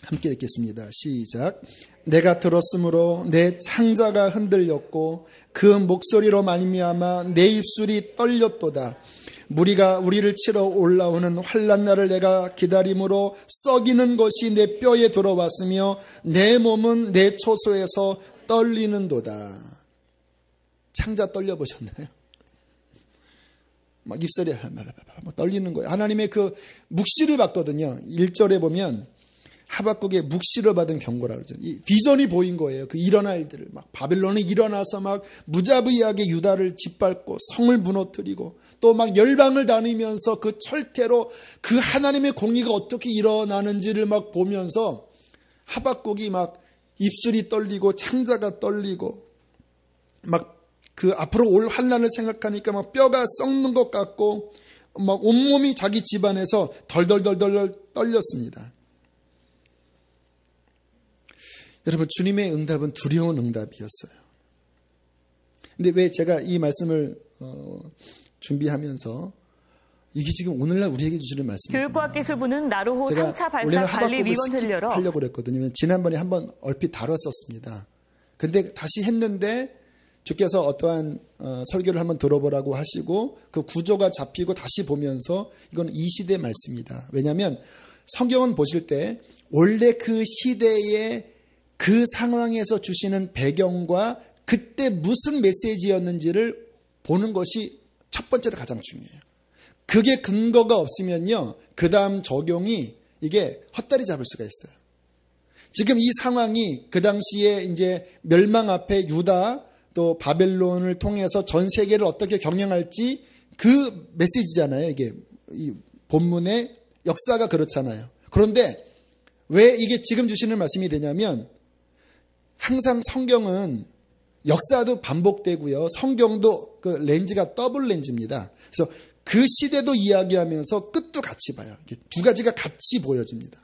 함께 읽겠습니다. 시작. 내가 들었으므로 내 창자가 흔들렸고 그 목소리로 말미암아 내 입술이 떨렸도다. 무리가 우리를 치러 올라오는 환난 날을 내가 기다림으로 썩이는 것이 내 뼈에 들어왔으며 내 몸은 내 초소에서 떨리는도다. 창자 떨려보셨나요? 막 입술이 떨리는 거예요. 하나님의 그 묵시를 받거든요. 1절에 보면 하박국의 묵시를 받은 경고라고 그러죠. 이 비전이 보인 거예요. 그 일어날 일들을 막 바벨론이 일어나서 막 무자비하게 유다를 짓밟고 성을 무너뜨리고 또 막 열방을 다니면서 그 철퇴로 그 하나님의 공의가 어떻게 일어나는지를 막 보면서 하박국이 막 입술이 떨리고 창자가 떨리고 막 그 앞으로 올 환난을 생각하니까 막 뼈가 썩는 것 같고 막 온몸이 자기 집안에서 덜덜덜덜 떨렸습니다. 여러분, 주님의 응답은 두려운 응답이었어요. 근데 왜 제가 이 말씀을 준비하면서 이게 지금 오늘날 우리에게 주시는 말씀입니다. 교육과학기술부는 나로호 3차 발사 원래는 관리 위원회를 열어 하려고 그랬거든요. 지난번에 한번 얼핏 다뤘었습니다. 근데 다시 했는데 주께서 어떠한 설교를 한번 들어보라고 하시고 그 구조가 잡히고 다시 보면서 이건 이 시대 말씀입니다. 왜냐하면 성경은 보실 때 원래 그 시대의 그 상황에서 주시는 배경과 그때 무슨 메시지였는지를 보는 것이 첫 번째로 가장 중요해요. 그게 근거가 없으면요, 그 다음 적용이 이게 헛다리 잡을 수가 있어요. 지금 이 상황이 그 당시에 이제 멸망 앞에 유다 또 바벨론을 통해서 전 세계를 어떻게 경영할지 그 메시지잖아요. 이게 이 본문의 역사가 그렇잖아요. 그런데 왜 이게 지금 주시는 말씀이 되냐면 항상 성경은 역사도 반복되고요. 성경도 그 렌즈가 더블 렌즈입니다. 그래서 그 시대도 이야기하면서 끝도 같이 봐요. 두 가지가 같이 보여집니다.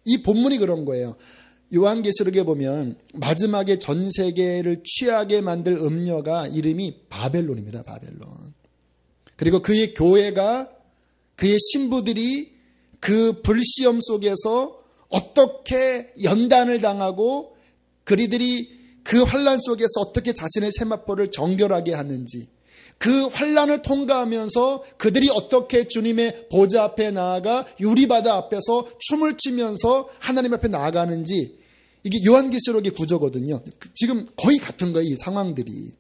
이 본문이 그런 거예요. 요한계시록에 보면 마지막에 전 세계를 취하게 만들 음녀가 이름이 바벨론입니다. 바벨론. 그리고 그의 교회가, 그의 신부들이 그 불시험 속에서 어떻게 연단을 당하고 그리들이 그 환난 속에서 어떻게 자신의 세마포를 정결하게 하는지, 그 환난을 통과하면서 그들이 어떻게 주님의 보좌 앞에 나아가 유리바다 앞에서 춤을 추면서 하나님 앞에 나아가는지, 이게 요한계시록의 구조거든요. 지금 거의 같은 거예요, 이 상황들이.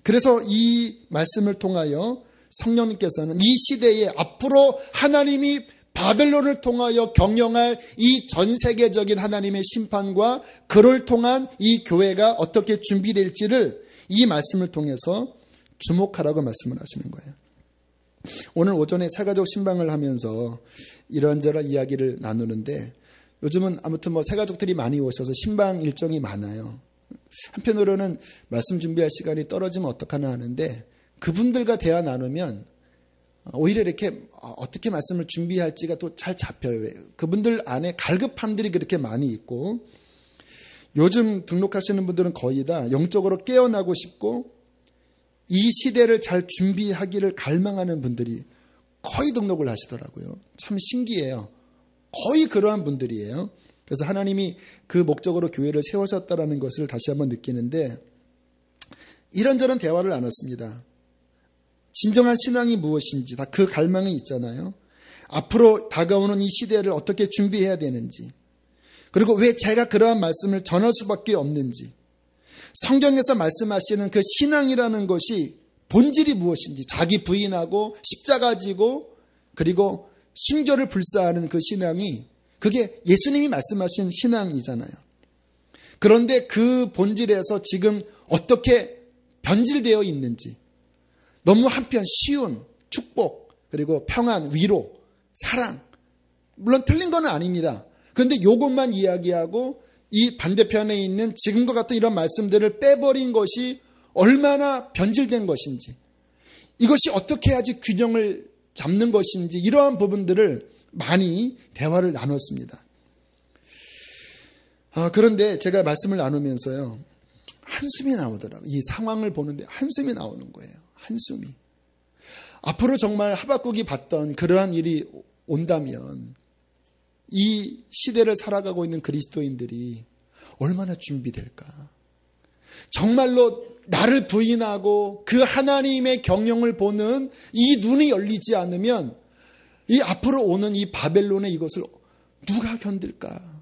그래서 이 말씀을 통하여 성령님께서는 이 시대에 앞으로 하나님이 바벨론을 통하여 경영할 이 전 세계적인 하나님의 심판과 그를 통한 이 교회가 어떻게 준비될지를 이 말씀을 통해서 주목하라고 말씀을 하시는 거예요. 오늘 오전에 새가족 신방을 하면서 이런저런 이야기를 나누는데, 요즘은 아무튼 새가족들이 많이 오셔서 신방 일정이 많아요. 한편으로는 말씀 준비할 시간이 떨어지면 어떡하나 하는데, 그분들과 대화 나누면 오히려 이렇게 어떻게 말씀을 준비할지가 또 잘 잡혀요. 그분들 안에 갈급함들이 그렇게 많이 있고, 요즘 등록하시는 분들은 거의 다 영적으로 깨어나고 싶고 이 시대를 잘 준비하기를 갈망하는 분들이 거의 등록을 하시더라고요. 참 신기해요. 거의 그러한 분들이에요. 그래서 하나님이 그 목적으로 교회를 세우셨다는 것을 다시 한번 느끼는데, 이런저런 대화를 나눴습니다. 진정한 신앙이 무엇인지, 다 그 갈망이 있잖아요. 앞으로 다가오는 이 시대를 어떻게 준비해야 되는지, 그리고 왜 제가 그러한 말씀을 전할 수밖에 없는지, 성경에서 말씀하시는 그 신앙이라는 것이 본질이 무엇인지, 자기 부인하고 십자가 지고 그리고 순교를 불사하는 그 신앙이, 그게 예수님이 말씀하신 신앙이잖아요. 그런데 그 본질에서 지금 어떻게 변질되어 있는지, 너무 한편 쉬운 축복, 그리고 평안, 위로, 사랑, 물론 틀린 건 아닙니다. 그런데 이것만 이야기하고 이 반대편에 있는 지금과 같은 이런 말씀들을 빼버린 것이 얼마나 변질된 것인지, 이것이 어떻게 해야지 균형을 잡는 것인지, 이러한 부분들을 많이 대화를 나눴습니다. 그런데 제가 말씀을 나누면서요, 한숨이 나오더라고요. 이 상황을 보는데 한숨이 나오는 거예요. 한숨이. 앞으로 정말 하박국이 봤던 그러한 일이 온다면 이 시대를 살아가고 있는 그리스도인들이 얼마나 준비될까. 정말로 나를 부인하고 그 하나님의 경영을 보는 이 눈이 열리지 않으면 이 앞으로 오는 이 바벨론의 이것을 누가 견딜까.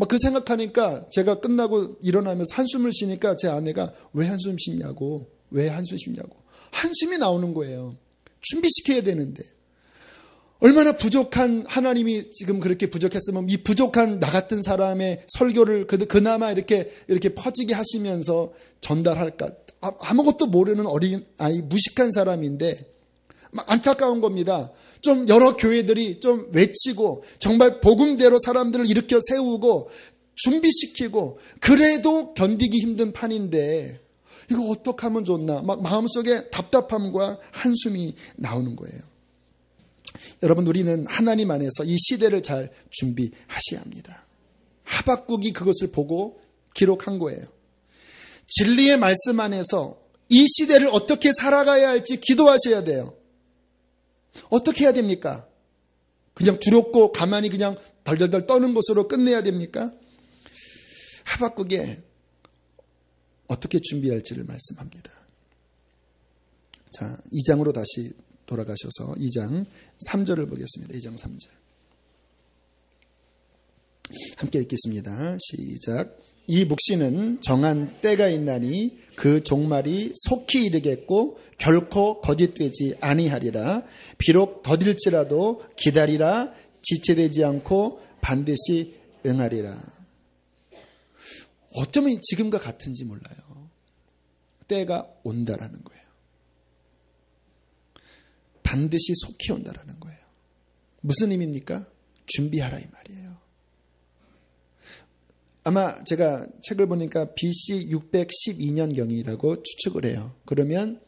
그 생각하니까 제가 끝나고 일어나면서 한숨을 쉬니까 제 아내가 왜 한숨 쉬냐고, 한숨이 나오는 거예요. 준비시켜야 되는데. 얼마나 부족한 하나님이 지금 그렇게 부족했으면 이 부족한 나 같은 사람의 설교를 그나마 이렇게 퍼지게 하시면서 전달할까. 아무것도 모르는 어린아이, 무식한 사람인데 안타까운 겁니다. 좀 여러 교회들이 좀 외치고 정말 복음대로 사람들을 일으켜 세우고 준비시키고 그래도 견디기 힘든 판인데 이거 어떻게 하면 좋나. 마음속에 답답함과 한숨이 나오는 거예요. 여러분, 우리는 하나님 안에서 이 시대를 잘 준비하셔야 합니다. 하박국이 그것을 보고 기록한 거예요. 진리의 말씀 안에서 이 시대를 어떻게 살아가야 할지 기도하셔야 돼요. 어떻게 해야 됩니까? 그냥 두렵고 가만히 그냥 덜덜덜 떠는 것으로 끝내야 됩니까? 하박국에 어떻게 준비할지를 말씀합니다. 자, 2장으로 다시 돌아가셔서 2장 3절을 보겠습니다. 2장 3절. 함께 읽겠습니다. 시작. 이 묵시는 정한 때가 있나니 그 종말이 속히 이르겠고 결코 거짓되지 아니하리라. 비록 더딜지라도 기다리라. 지체되지 않고 반드시 응하리라. 어쩌면 지금과 같은지 몰라요. 때가 온다라는 거예요. 반드시 속히 온다라는 거예요. 무슨 의미입니까? 준비하라 이 말이에요. 아마 제가 책을 보니까 BC 612년경이라고 추측을 해요. 그러면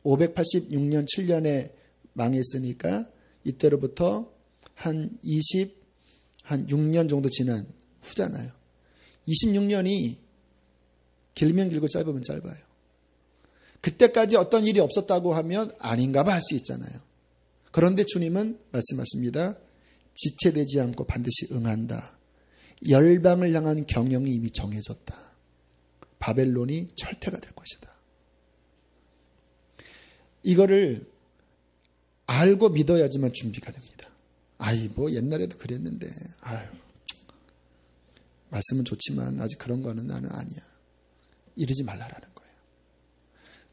586년 7년에 망했으니까 이때로부터 한 6년 정도 지난 후잖아요. 26년이 길면 길고 짧으면 짧아요. 그때까지 어떤 일이 없었다고 하면 아닌가 봐 할 수 있잖아요. 그런데 주님은 말씀하십니다. 지체되지 않고 반드시 응한다. 열방을 향한 경영이 이미 정해졌다. 바벨론이 철퇴가 될 것이다. 이거를 알고 믿어야지만 준비가 됩니다. 뭐 옛날에도 그랬는데 말씀은 좋지만 아직 그런 거는 나는 아니야. 이러지 말라라는 거예요.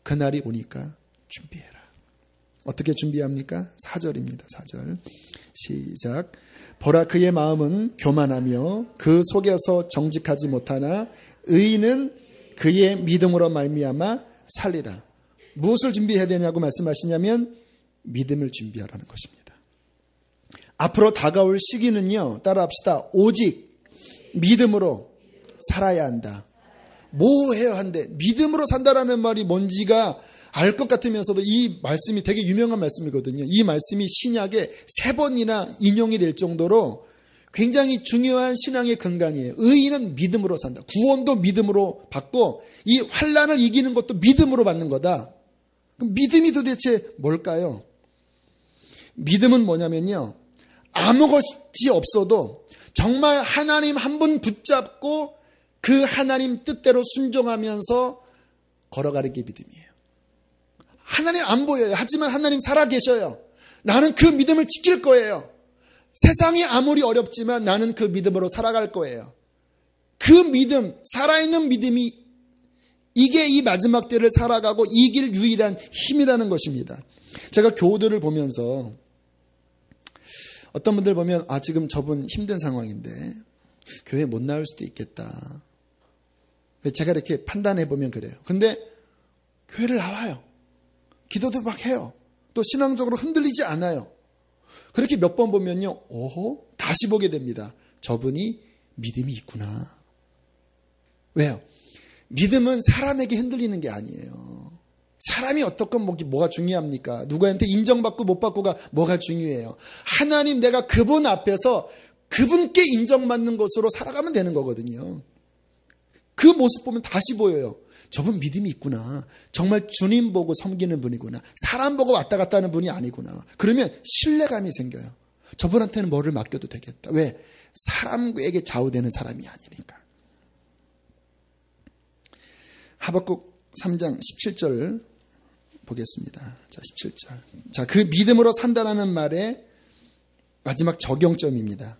그날이 오니까 준비해라. 어떻게 준비합니까? 4절입니다. 4절 시작. 보라 그의 마음은 교만하며 그 속에서 정직하지 못하나 의인은 그의 믿음으로 말미암아 살리라. 무엇을 준비해야 되냐고 말씀하시냐면 믿음을 준비하라는 것입니다. 앞으로 다가올 시기는요. 따라합시다. 오직 믿음으로 살아야 한다. 뭐 해야 한대? 믿음으로 산다라는 말이 뭔지가 알 것 같으면서도 이 말씀이 되게 유명한 말씀이거든요. 이 말씀이 신약에 3번이나 인용이 될 정도로 굉장히 중요한 신앙의 근간이에요. 의인은 믿음으로 산다. 구원도 믿음으로 받고 이 환난을 이기는 것도 믿음으로 받는 거다. 그럼 믿음이 도대체 뭘까요? 믿음은 뭐냐면요. 아무것이 없어도 정말 하나님 한 분 붙잡고 그 하나님 뜻대로 순종하면서 걸어가는 게 믿음이에요. 하나님 안 보여요. 하지만 하나님 살아계셔요. 나는 그 믿음을 지킬 거예요. 세상이 아무리 어렵지만 나는 그 믿음으로 살아갈 거예요. 그 믿음, 살아있는 믿음이 이게 이 마지막 때를 살아가고 이길 유일한 힘이라는 것입니다. 제가 교우들을 보면서 어떤 분들 보면 지금 저분 힘든 상황인데 교회 못 나올 수도 있겠다. 제가 이렇게 판단해 보면 그래요. 근데 교회를 나와요. 기도도 막 해요. 또 신앙적으로 흔들리지 않아요. 그렇게 몇 번 보면요. 다시 보게 됩니다. 저분이 믿음이 있구나. 왜요? 믿음은 사람에게 흔들리는 게 아니에요. 사람이 어떻건 뭐가 중요합니까? 누구한테 인정받고 못 받고가 뭐가 중요해요? 하나님 내가 그분 앞에서 그분께 인정받는 것으로 살아가면 되는 거거든요. 그 모습 보면 다시 보여요. 저분 믿음이 있구나. 정말 주님 보고 섬기는 분이구나. 사람 보고 왔다 갔다 하는 분이 아니구나. 그러면 신뢰감이 생겨요. 저분한테는 뭐를 맡겨도 되겠다. 왜? 사람에게 좌우되는 사람이 아니니까. 하박국 3장 17절 보겠습니다. 자, 17절. 자, 그 믿음으로 산다라는 말의 마지막 적용점입니다.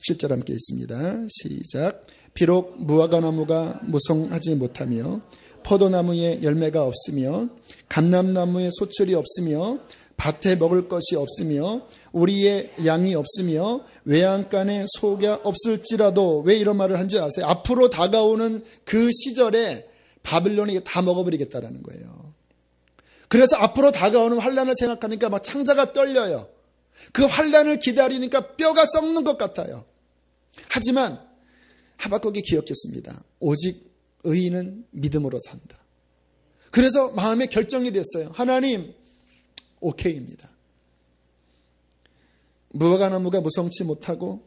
17절 함께 읽습니다. 시작. 비록 무화과나무가 무성하지 못하며 포도나무에 열매가 없으며 감람나무에 소출이 없으며 밭에 먹을 것이 없으며 우리의 양이 없으며 외양간에 소가 없을지라도 왜 이런 말을 한 줄 아세요? 앞으로 다가오는 그 시절에 바빌론이 다 먹어버리겠다라는 거예요. 그래서 앞으로 다가오는 환란을 생각하니까 막 창자가 떨려요. 그 환란을 기다리니까 뼈가 썩는 것 같아요. 하지만 하박국이 기억했습니다. 오직 의인은 믿음으로 산다. 그래서 마음에 결정이 됐어요. 하나님, 오케이입니다. 무화과나무가 무성치 못하고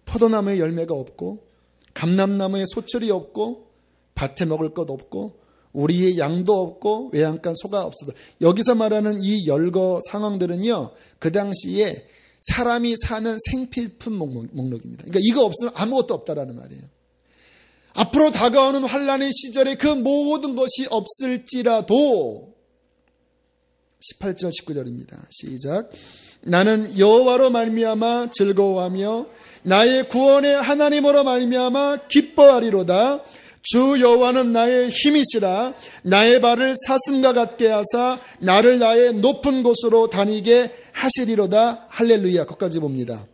포도나무에 열매가 없고 감람나무에 소출이 없고 밭에 먹을 것 없고 우리의 양도 없고 외양간 소가 없어도 여기서 말하는 이 열거 상황들은요. 그 당시에 사람이 사는 생필품 목록입니다. 그러니까 이거 없으면 아무것도 없다라는 말이에요. 앞으로 다가오는 환란의 시절에 그 모든 것이 없을지라도 18절 19절입니다. 시작. 나는 여호와로 말미암아 즐거워하며 나의 구원의 하나님으로 말미암아 기뻐하리로다. 주 여호와는 나의 힘이시라. 나의 발을 사슴과 같게 하사 나를 나의 높은 곳으로 다니게 하시리로다. 할렐루야. 거기까지 봅니다.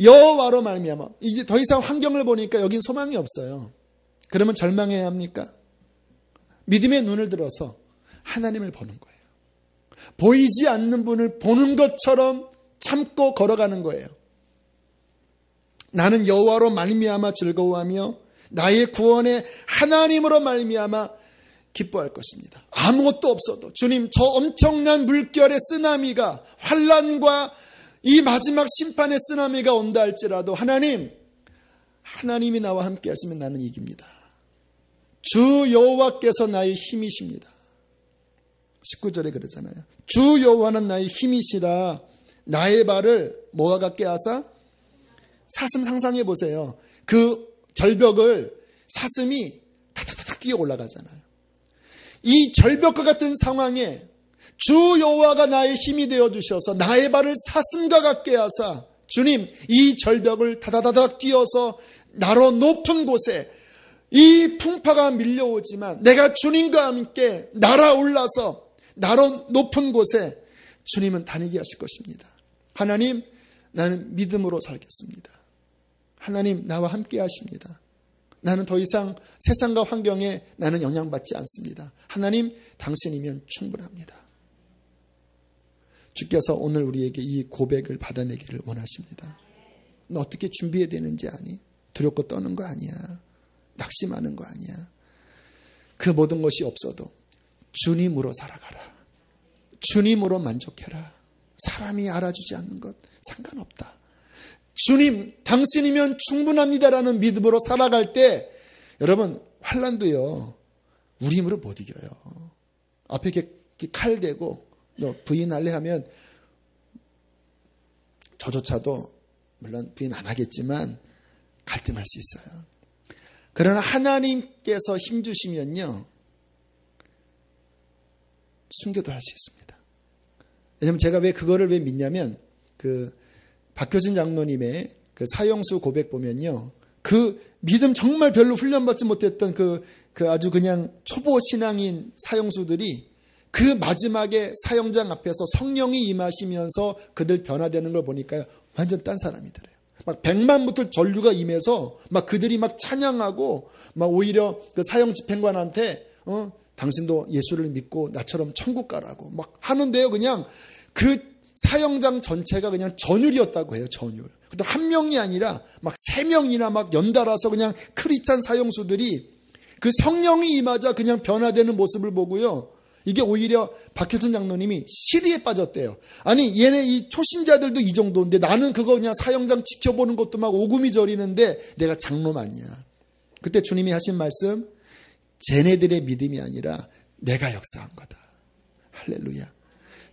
여호와로 말미암아. 이제 더 이상 환경을 보니까 여긴 소망이 없어요. 그러면 절망해야 합니까? 믿음의 눈을 들어서 하나님을 보는 거예요. 보이지 않는 분을 보는 것처럼 참고 걸어가는 거예요. 나는 여호와로 말미암아 즐거워하며 나의 구원의 하나님으로 말미암아 기뻐할 것입니다. 아무것도 없어도 주님, 저 엄청난 물결의 쓰나미가, 환난과 이 마지막 심판의 쓰나미가 온다 할지라도 하나님이 나와 함께 하시면 나는 이깁니다. 주 여호와께서 나의 힘이십니다. 19절에 그러잖아요. 주 여호와는 나의 힘이시라 나의 발을 뭐와 같게 하사? 사슴 상상해 보세요. 그 절벽을 사슴이 타타타타 뛰어 올라가잖아요. 이 절벽과 같은 상황에 주 여호와가 나의 힘이 되어 주셔서 나의 발을 사슴과 같게 하사 주님, 이 절벽을 다다다닥 뛰어서 나로 높은 곳에 이 풍파가 밀려오지만 내가 주님과 함께 날아올라서 나로 높은 곳에 주님은 다니게 하실 것입니다. 하나님, 나는 믿음으로 살겠습니다. 하나님, 나와 함께 하십니다. 나는 더 이상 세상과 환경에 나는 영향받지 않습니다. 하나님, 당신이면 충분합니다. 주께서 오늘 우리에게 이 고백을 받아내기를 원하십니다. 너 어떻게 준비해야 되는지 아니? 두렵고 떠는 거 아니야. 낙심하는 거 아니야. 그 모든 것이 없어도 주님으로 살아가라. 주님으로 만족해라. 사람이 알아주지 않는 것 상관없다. 주님, 당신이면 충분합니다라는 믿음으로 살아갈 때 여러분, 환난도요 우리 힘으로 못 이겨요. 앞에 이렇게 칼 대고 너 부인할래 하면 저조차도 물론 부인 안 하겠지만 갈등할 수 있어요. 그러나 하나님께서 힘주시면요 순교도 할 수 있습니다. 왜냐하면 제가 그거를 왜 믿냐면 박효진 장로님의 그 사형수 고백 보면요, 그 믿음 정말 별로 훈련받지 못했던 그 아주 그냥 초보 신앙인 사형수들이 그 마지막에 사형장 앞에서 성령이 임하시면서 그들 변화되는 걸 보니까요 완전 딴 사람이더래요. 막 100만 부터 전류가 임해서 막 그들이 막 찬양하고 막 오히려 그 사형 집행관한테 당신도 예수를 믿고 나처럼 천국 가라고 막 하는데요. 그냥 그 사형장 전체가 그냥 전율이었다고 해요. 전율. 근데 한 명이 아니라 막 3명이나 막 연달아서 그냥 크리스찬 사형수들이 그 성령이 임하자 그냥 변화되는 모습을 보고요. 이게 오히려 박효진 장로님이 시리에 빠졌대요. 아니 얘네 이 초신자들도 이 정도인데 나는 그거 그냥 사형장 지켜보는 것도 막 오금이 저리는데 내가 장로만이야. 그때 주님이 하신 말씀, 쟤네들의 믿음이 아니라 내가 역사한 거다. 할렐루야.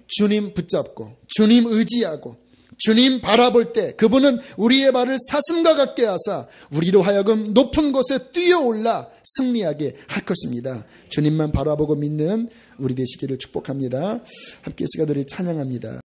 주님 붙잡고 주님 의지하고 주님 바라볼 때 그분은 우리의 발을 사슴과 같게 하사 우리로 하여금 높은 곳에 뛰어올라 승리하게 할 것입니다. 주님만 바라보고 믿는 우리 되시기를 축복합니다. 함께 시간들이 찬양합니다.